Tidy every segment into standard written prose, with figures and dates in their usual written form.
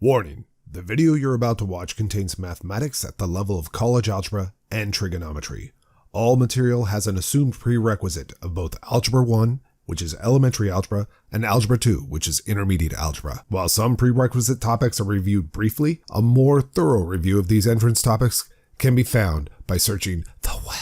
Warning: the video you're about to watch contains mathematics at the level of college algebra and trigonometry. All material has an assumed prerequisite of both Algebra 1, which is elementary algebra, and Algebra 2, which is intermediate algebra. While some prerequisite topics are reviewed briefly, a more thorough review of these entrance topics can be found by searching the web.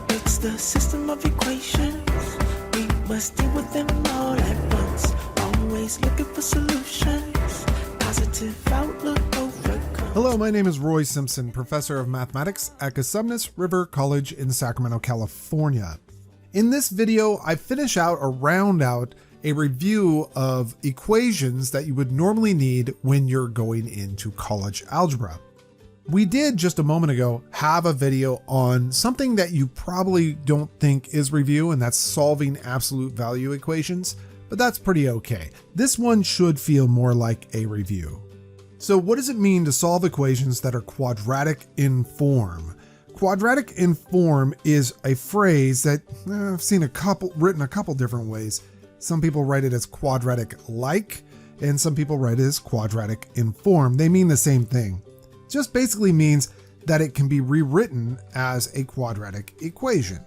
It's the system of equations. We must deal with them all at once. Always looking for solutions. Positive outlook overcome. Hello, my name is Roy Simpson, professor of mathematics at Cosumnes River College in Sacramento, California. In this video, I finish out or round out a review of equations that you would normally need when you're going into college algebra. We did just a moment ago have a video on something that you probably don't think is review, and that's solving absolute value equations, but that's pretty okay. This one should feel more like a review. So what does it mean to solve equations that are quadratic in form? Quadratic in form is a phrase that I've seen written a couple different ways. Some people write it as quadratic-like, and some people write it as quadratic in form. They mean the same thing. Just basically means that it can be rewritten as a quadratic equation.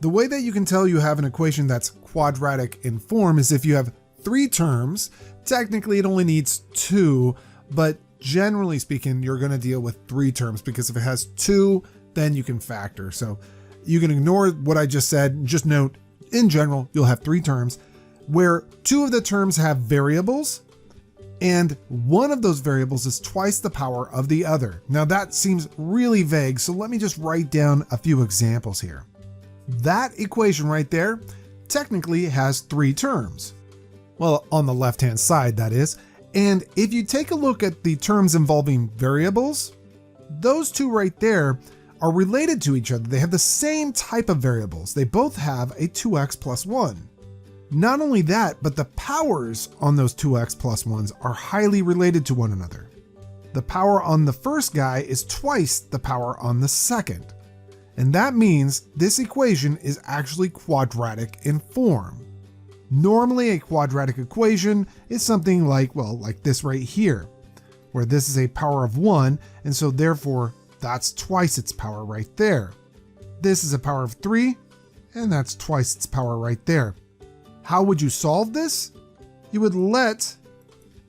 The way that you can tell you have an equation that's quadratic in form is if you have three terms. Technically it only needs two, but generally speaking, you're going to deal with three terms, because if it has two, then you can factor. So you can ignore what I just said and just note, in general, you'll have three terms where two of the terms have variables, and one of those variables is twice the power of the other. Now that seems really vague, so let me just write down a few examples here. That equation right there technically has three terms. Well, on the left-hand side, that is. And if you take a look at the terms involving variables, those two right there are related to each other. They have the same type of variables. They both have a 2x plus 1. Not only that, but the powers on those 2x plus 1s are highly related to one another. The power on the first guy is twice the power on the second. And that means this equation is actually quadratic in form. Normally a quadratic equation is something like, well, like this right here, where this is a power of 1, and so therefore that's twice its power right there. This is a power of 3, and that's twice its power right there. How would you solve this? You would let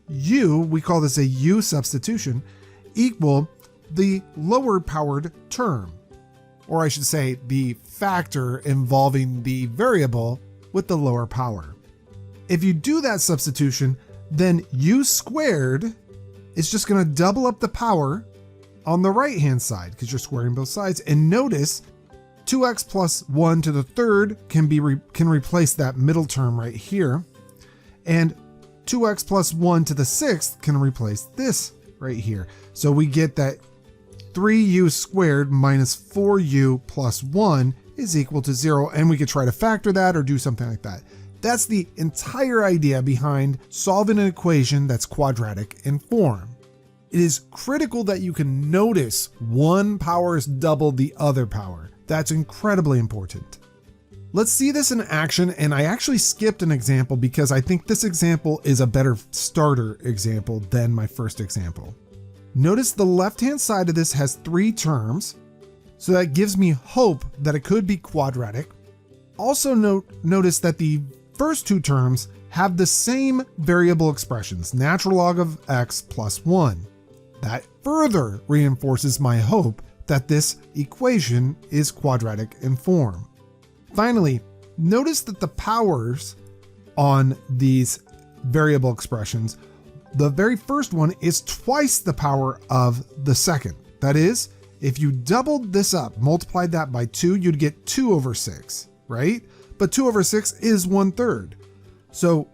u, we call this a u substitution, equal the lower powered term. Or I should say the factor involving the variable with the lower power. If you do that substitution, then u squared is just going to double up the power on the right hand side, because you're squaring both sides. And notice 2x plus 1 to the third can replace that middle term right here, and 2x plus 1 to the sixth can replace this right here. So we get that 3u squared minus 4u plus 1 is equal to 0, and we could try to factor that or do something like that. That's the entire idea behind solving an equation that's quadratic in form. It is critical that you can notice one power is double the other power. That's incredibly important. Let's see this in action, and I actually skipped an example because I think this example is a better starter example than my first example. Notice the left-hand side of this has three terms, so that gives me hope that it could be quadratic. Also notice that the first two terms have the same variable expressions, natural log of x plus 1. That further reinforces my hope that this equation is quadratic in form. Finally, notice that the powers on these variable expressions, the very first one is twice the power of the second. That is, if you doubled this up, multiplied that by 2, you'd get 2 over 6, right? But 2 over 6 is 1/3. So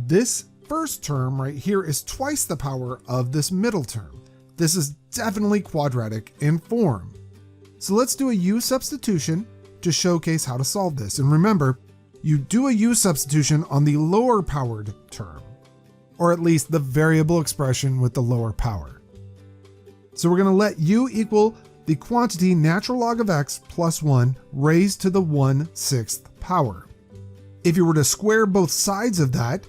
this first term right here is twice the power of this middle term. This is definitely quadratic in form. So let's do a u substitution to showcase how to solve this. And remember, you do a u substitution on the lower powered term, or at least the variable expression with the lower power. So we're going to let u equal the quantity natural log of x plus 1 raised to the 1/6 power. If you were to square both sides of that,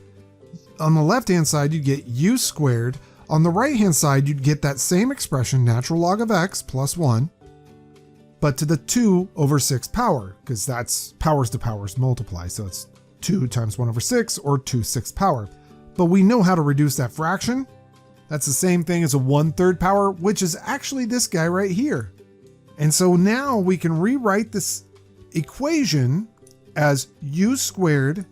On the left-hand side, you'd get u squared. On the right-hand side, you'd get that same expression, natural log of x plus 1, but to the 2 over 6 power, because that's powers to powers multiply. So it's 2 times 1 over 6 or 2 6th power. But we know how to reduce that fraction. That's the same thing as a 1/3 power, which is actually this guy right here. And so now we can rewrite this equation as u squared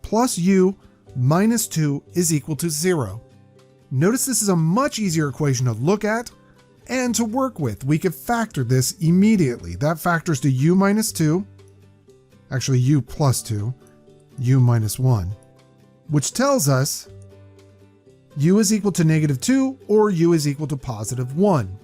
plus u minus 2 is equal to 0. Notice this is a much easier equation to look at and to work with. We could factor this immediately. That factors to u minus 2, actually u plus 2, u minus 1, which tells us u is equal to -2 or u is equal to +1.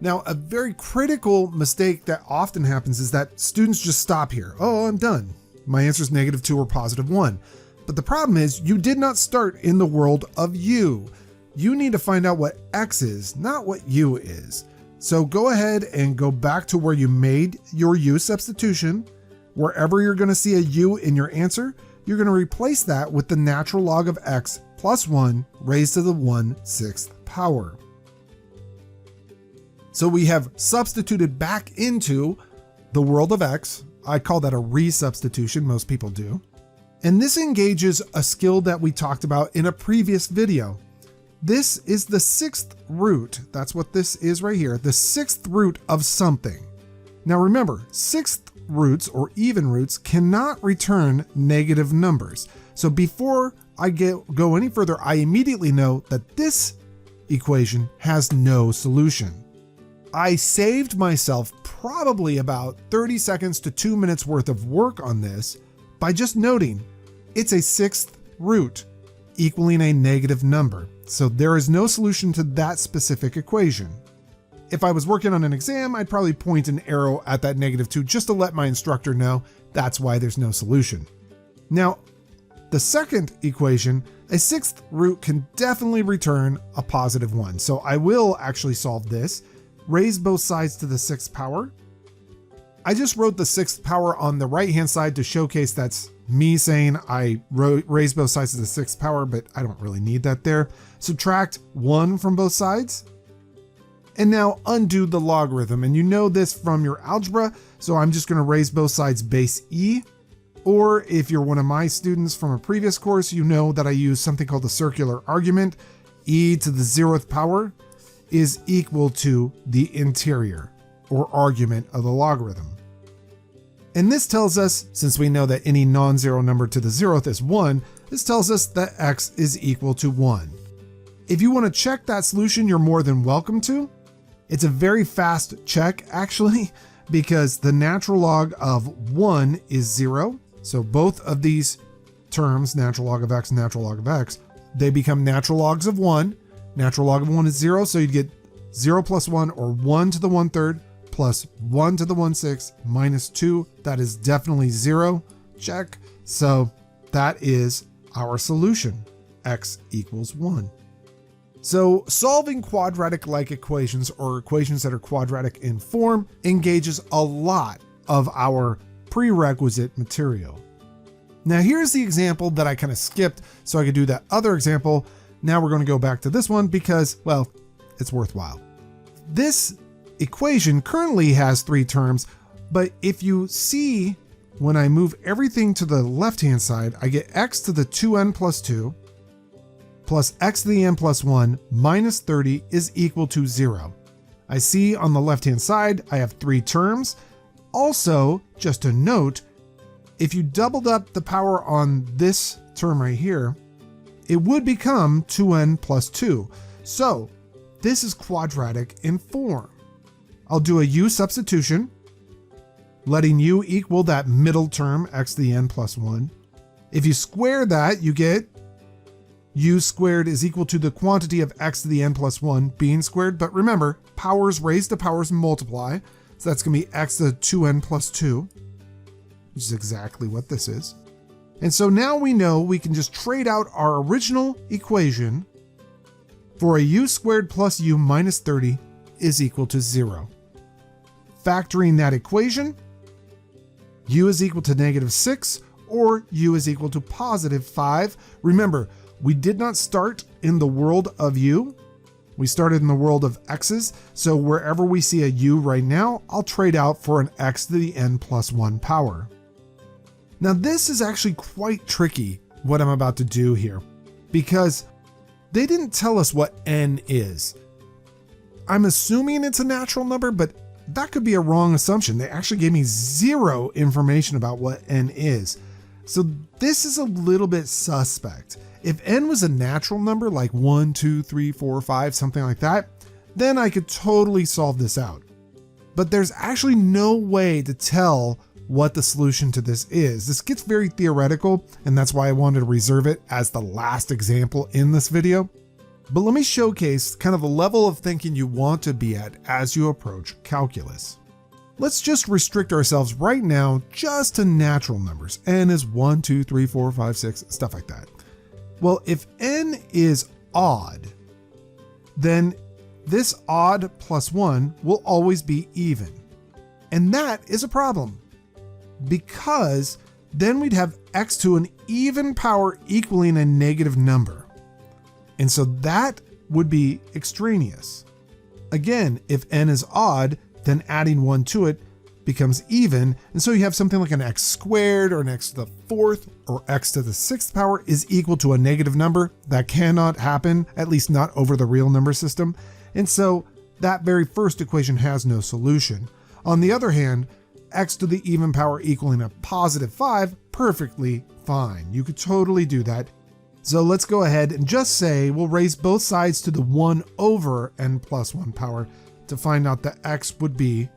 Now, a very critical mistake that often happens is that students just stop here. Oh, I'm done. My answer is -2 or +1. But the problem is you did not start in the world of u. You need to find out what x is, not what u is. So go ahead and go back to where you made your u substitution. Wherever you're going to see a u in your answer, you're going to replace that with the natural log of x plus 1 raised to the 1/6 power. So we have substituted back into the world of x. I call that a resubstitution, most people do. And this engages a skill that we talked about in a previous video. This is the 6th root. That's what this is right here, the 6th root of something. Now remember, 6th roots or even roots cannot return negative numbers. So before I go any further, I immediately know that this equation has no solution. I saved myself probably about 30 seconds to 2 minutes worth of work on this by just noting it's a 6th root equaling a negative number. So there is no solution to that specific equation. If I was working on an exam, I'd probably point an arrow at that -2 just to let my instructor know that's why there's no solution. Now, the second equation, a 6th root can definitely return a +1. So I will actually solve this. Raise both sides to the 6th power. I just wrote the 6th power on the right-hand side to showcase that's me saying I raised both sides to the 6th power, but I don't really need that there. Subtract 1 from both sides. And now undo the logarithm. And you know this from your algebra, so I'm just going to raise both sides base e. Or if you're one of my students from a previous course, you know that I use something called the circular argument. E to the 0th power is equal to the interior or argument of the logarithm. And this tells us, since we know that any non-zero number to the 0th is 1, this tells us that x is equal to 1. If you want to check that solution, you're more than welcome to. It's a very fast check actually, because the natural log of 1 is 0. So both of these terms, natural log of x and natural log of x, they become natural logs of 1. Natural log of 1 is 0, so you'd get 0 plus 1 or 1 to the 1/3 plus 1 to the 1/6 minus 2. That is definitely 0. Check. So that is our solution. X equals 1. So solving quadratic-like equations or equations that are quadratic in form engages a lot of our prerequisite material. Now here's the example that I kind of skipped so I could do that other example. Now we're going to go back to this one because, well, it's worthwhile. This equation currently has 3 terms, but if you see when I move everything to the left-hand side, I get x to the 2n plus 2 plus x to the n plus 1 minus 30 is equal to 0. I see on the left-hand side, I have 3 terms. Also, just a note, if you doubled up the power on this term right here, it would become 2n plus 2. So this is quadratic in form. I'll do a u substitution, letting u equal that middle term, x to the n plus 1. If you square that, you get u squared is equal to the quantity of x to the n plus 1 being squared. But remember, powers raised to powers multiply. So that's going to be x to the 2n plus 2, which is exactly what this is. And so now we know we can just trade out our original equation for a u squared plus u minus 30 is equal to 0. Factoring that equation, u is equal to -6 or u is equal to positive 5. Remember, we did not start in the world of u. We started in the world of x's, so wherever we see a u right now, I'll trade out for an x to the n plus 1 power. Now this is actually quite tricky, what I'm about to do here, because they didn't tell us what n is. I'm assuming it's a natural number, but that could be a wrong assumption. They actually gave me zero information about what n is. So this is a little bit suspect. If n was a natural number like 1, 2, 3, 4, 5, something like that, then I could totally solve this out. But there's actually no way to tell what the solution to this is. This gets very theoretical, and that's why I wanted to reserve it as the last example in this video. But let me showcase kind of the level of thinking you want to be at as you approach calculus. Let's just restrict ourselves right now just to natural numbers. N is 1, 2, 3, 4, 5, 6, stuff like that. Well, if n is odd, then this odd plus 1 will always be even. And that is a problem, because then we'd have x to an even power equaling a negative number. And so that would be extraneous. Again, if n is odd, then adding 1 to it becomes even, and so you have something like an x squared or an x to the 4th or x to the 6th power is equal to a negative number. That cannot happen, at least not over the real number system, and so that very first equation has no solution. On the other hand, x to the even power equaling a positive 5, perfectly fine. You could totally do that. So let's go ahead and just say we'll raise both sides to the 1 over n plus 1 power to find out that x would be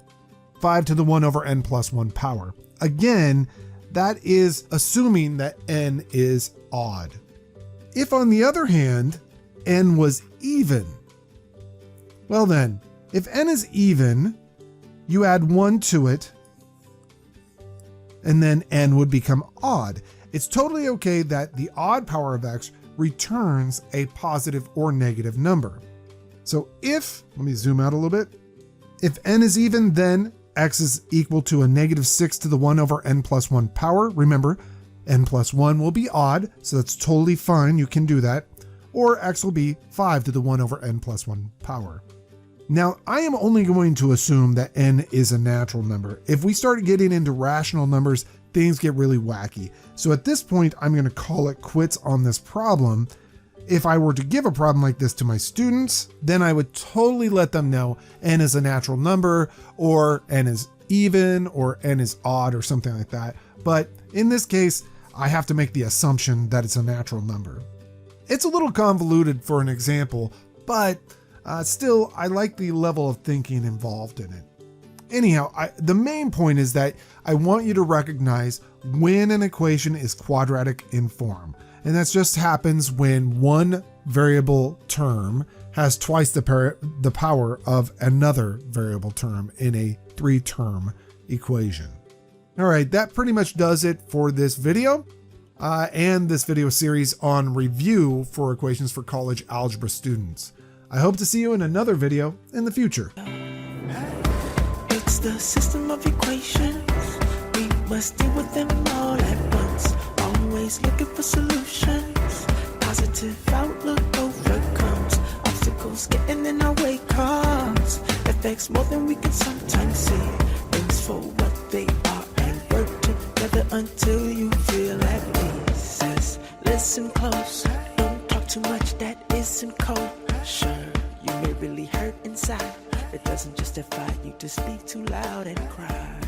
5 to the 1 over n plus 1 power. Again, that is assuming that n is odd. If on the other hand, n was even, well then, if n is even, you add 1 to it, and then n would become odd. It's totally okay that the odd power of x returns a positive or negative number. So if, let me zoom out a little bit, if n is even, then x is equal to a negative 6 to the 1 over n plus 1 power. Remember, n plus 1 will be odd, so that's totally fine, you can do that. Or x will be 5 to the 1 over n plus 1 power. Now, I am only going to assume that n is a natural number. If we start getting into rational numbers, things get really wacky. So at this point, I'm going to call it quits on this problem. If I were to give a problem like this to my students, then I would totally let them know n is a natural number, or n is even, or n is odd, or something like that. But in this case, I have to make the assumption that it's a natural number. It's a little convoluted for an example, but still, I like the level of thinking involved in it. Anyhow, the main point is that I want you to recognize when an equation is quadratic in form. And that just happens when one variable term has twice the power of another variable term in a 3-term equation. All right, that pretty much does it for this video and this video series on review for equations for college algebra students. I hope to see you in another video in the future. It's the system of equations. We must deal with them all at once. Always looking for solutions. Positive outlook overcomes obstacles getting in our way, cause affects more than we can sometimes see. Things for what they are and work together until you feel at peace. Says, listen close, don't talk too much that isn't cold. Sure, you may really hurt inside. It doesn't justify you to speak too loud and cry.